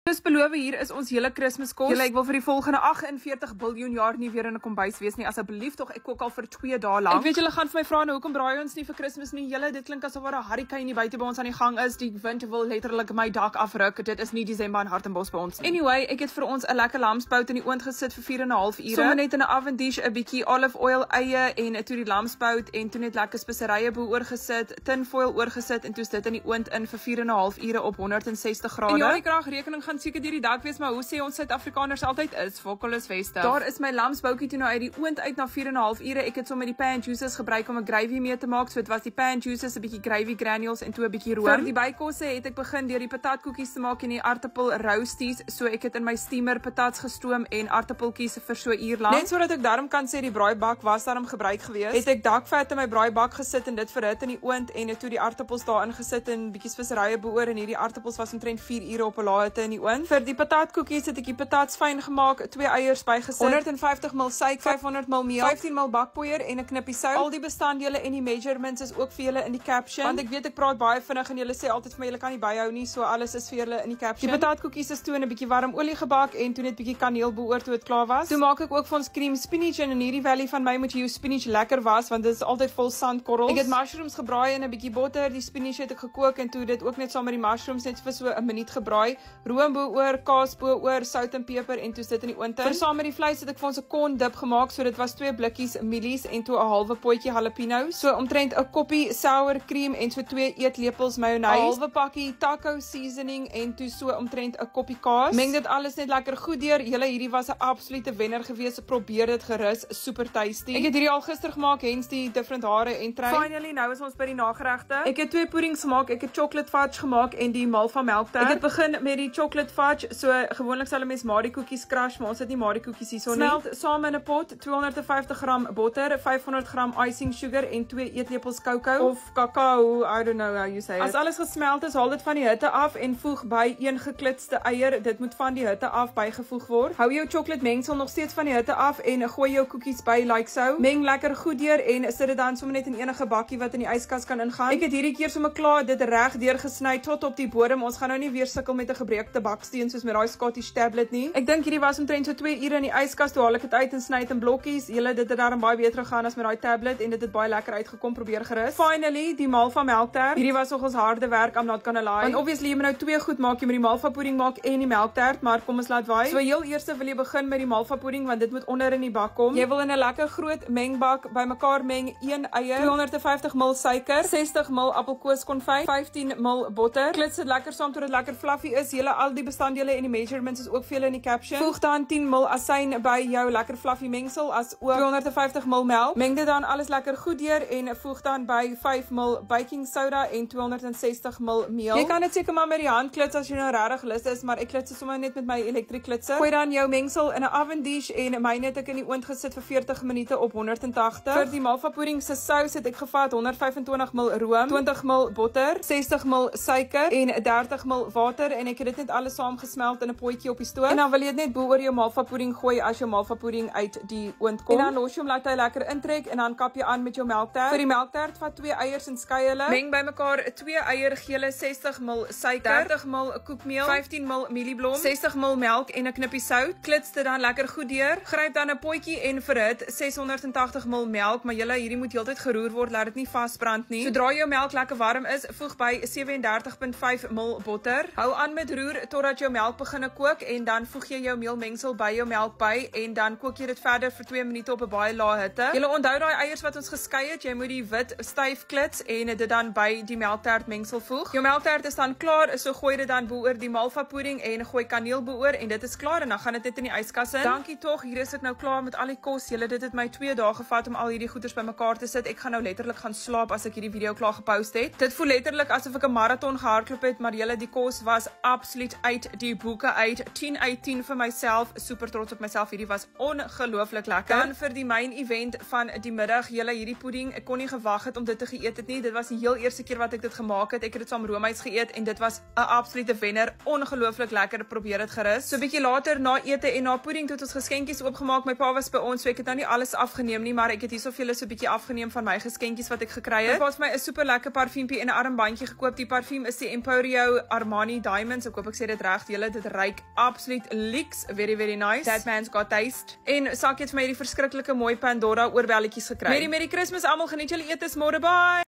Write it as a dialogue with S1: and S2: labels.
S1: Dus beloof, hier is ons hele Kersfeeskos. Julle, ek wil vir die volgende 48 biljoen jaar nie weer in 'n kombuis wees nie. Asseblief tog, ek kook al vir 2 dae lank. Ek weet julle gaan vir my vra nou hoekom braai ons nie vir Kersfees nie. Julle, dit klink asof daar 'n hurricane buite by ons aan die gang is. Die wind wil letterlik my dak afruk. Dit is nie Desember in Hartenbos by ons nie. Anyway, ek het vir ons 'n lekker lamsbout in die oond gesit vir 4,5 ure. Sommige net in 'n oven dish 'n bietjie olive oil, eie en toe die lamsbout en toe net lekker speserye bo oorgesit, tinfoil oorgesit en toe's dit in die oond in vir 4,5 ure op 160 grade. En ja, die kragrekening gaan seker deur die dak wees, maar hoe sê ons Suid-Afrikaners altyd is, fokol is Weste. Daar is my lamsboutjie toe nou uit die oond uit na 4,5 ure. Ek het sommer die pan juices gebruik om 'n gravy mee te maak. So dit was die pan juices, 'n bietjie gravy granules en toe 'n bietjie room. Vir die bykosse het ek begin deur die patatkoekies te maak en die aartappel roasties. So ek het in my steamer patats gestoom en aartappeltjies vir so 'n uur lank. Net sodat ek daarom kan sê die braaibak was daarom gebruik gewees. Het ek dakvet in my braaibak gesit en dit verhit in die oond en toe die aartappels daarin gesit en bietjie speserye beoor en hierdie aartappels was omtrent 4 ure op 'n lae hitte in die oond. Vir die patatkoekies het ek die patats fyn gemaak, 2 eiers bygesit, 150 ml suiker, 500 ml meel, 15 ml bakpoeier en 'n knippie sout. Al die bestanddele en die measurements is ook vir julle in die caption, want ek weet ek praat baie vinnig en julle sê altyd vir my julle kan nie byhou nie, so alles is vir julle in die caption. Die patatkoekies is toe in 'n bietjie warm olie gebak en toe net bietjie kaneel beoor toe dit klaar was. Toe maak ek ook vir ons cream spinach en in hierdie valley van my moet jy jou spinach lekker was want dit is altyd vol sandkorrels. Ek het mushrooms gebraai in 'n bietjie botter, die spinach het ek gekook en toe dit ook net saam met die mushrooms net vir so 'n minuut gebraai. Room beoor, kaas beoor, sout en peper en toe sit in die oond. Vir saam met die vleis het ek vir ons 'n corn dip gemaak, so dit was 2 blikkies mielies en toe 'n halwe potjie jalapenos, so omtrent 'n koppie sour cream en so 2 eetlepels mayonnaise, 'n halwe pakkie taco seasoning en toe so omtrent 'n koppie kaas. Meng dit alles net lekker goed deur. Julle, hierdie was 'n absolute wenner gewees. Probeer dit gerus, super tasty. Ek het hierdie al gister gemaak, hens die different hare en trei. Finally, nou is ons by die nageregte. Ek het 2 puddings gemaak. Ek het chocolate fudge gemaak en die malva melktert. Ek het begin met die chocolate fudge. So gewoonlik sal 'n mens Marie koekies crush, maar ons het nie Marie koekies hierso nie. Smelt saam in 'n pot 250 gram botter, 500 gram icing sugar en 2 eetlepels kakao of kakao, I don't know how you say it. As alles gesmelt is, haal dit van die hitte af en voeg by 1 geklitste eier. Dit moet van die hitte af bygevoeg word. Hou jou chocolate mengsel nog steeds van die hitte af en gooi jou koekies by like so. Meng lekker goed deur en sit dit dan sommer net in enige bakkie wat in die yskas kan ingaan. Ek het hierdie keer sommer klaar dit reg deurgesny tot op die bodem. Ons gaan nou nie weer sukkel met 'n gebreekte baksteen soos met daai Scottish tablet nie. Ek dink hierdie was omtrent so 2 ure in die yskas, toe haal ek dit uit en sny dit in blokkies. Julle, dit het daarom baie beter gegaan as met daai tablet en dit het baie lekker uitgekom. Probeer gerus. Finally, die malva melktert. Hierdie was nogals harde werk, I'm not gonna lie. Want obviously jy moet nou 2 goed maak. Jy moet die malva pudding maak en die melktert, maar kom ons laat waai. So heel eers wil jy begin met die malva pudding want dit moet onder in die bak kom. Jy wil in 'n lekker groot mengbak bymekaar meng 1 eier, 250 ml suiker, 60 ml appelkoeskonfyt, 15 ml botter. Klits dit lekker saam tot dit lekker fluffy is. Julle, al die bestanddele en die measurements is ook vir julle in die caption. Voeg dan 10 ml asyn by jou lekker fluffy mengsel as ook 250 ml melk. Meng dit dan alles lekker goed deur en voeg dan by 5 ml baking soda en 260 ml meel. Jy kan dit seker maar met die hand klits as jy nou regtig lus is, maar ek klits sommer net met my elektriese klitser. Gooi dan jou mengsel in 'n oven dish en myne het ek in die oond gesit vir 40 minute op 180. Vir die malva pudding se sous het ek gevat 125 ml room, 20 ml botter, 60 ml suiker en 30 ml water en ek het dit net alles saam gesmelt in 'n potjie op die stoof. En dan wil jy dit net bo oor jou malva pudding gooi as jou malva pudding uit die oond kom. En dan los jy hom laat hy lekker intrek en dan kap jy aan met jou melktert. Vir die melktert vat 2 eiers en skei hulle. Meng bymekaar 2 eiergele, 60 ml suiker, 30 ml koekmeel, 15 ml mielieblom, 60 ml melk en 'n knippie sout. Klits dit dan lekker goed deur. Gryp dan 'n potjie en verhit 680 ml melk, maar julle, hierdie moet heeltyd geroer word, laat dit nie vasbrand nie. Sodra jou melk lekker warm is, voeg by 37.5 ml botter. Hou aan met roer totdat jou melk begin kook en dan voeg jy jou meelmengsel by jou melk by en dan kook jy dit verder vir 2 minute op 'n baie lae hitte. Julle onthou daai eiers wat ons geskei het, jy moet die wit styf klits en dit dan by die melktert mengsel voeg. Jou melktert is dan klaar, so gooi dit dan bo-oor die malva pudding en gooi kaneel bo-oor en dit is klaar en dan gaan dit net in die yskas in. Dankie tog, hier is ek nou klaar met al die kos. Julle, dit het my 2 dae gevat om al hierdie goeders bymekaar te sit. Ek gaan nou letterlik gaan slaap as ek hierdie video klaar gepost het. Dit voel letterlik asof ek 'n marathon gehardloop het, maar julle, die kos was absoluut uit die boeke uit. 10 uit 10 vir myself. Super trots op myself. Hierdie was ongelooflik lekker. Dan vir die main event van die middag, julle, hierdie pudding, ek kon nie gewag het om dit te geëet het nie. Dit was die heel eerste keer wat ek dit gemaak het. Ek het dit saam roomys geëet en dit was 'n absolute wenner. Ongelooflik lekker. Probeer dit gerus. So 'n bietjie later na ete en na pudding het ons geskenkies oopgemaak. My pa was by ons, so ek het nou nie alles afgeneem nie, maar ek het hierso vir julle so 'n bietjie afgeneem van my geskenkies wat ek gekry het. My pa het my 'n super lekker parfuumpie en 'n armbandjie gekoop. Die parfuum is die Emporio Armani Diamonds. Ek hoop ek sê dit dit reg. Julle dit ruik absoluut leeks, very nice. That man's got taste. En Sakkie het vir my hierdie verskriklike mooi Pandora oorbelletjies gekry. Merry Christmas almal, geniet julle etes môre, bye.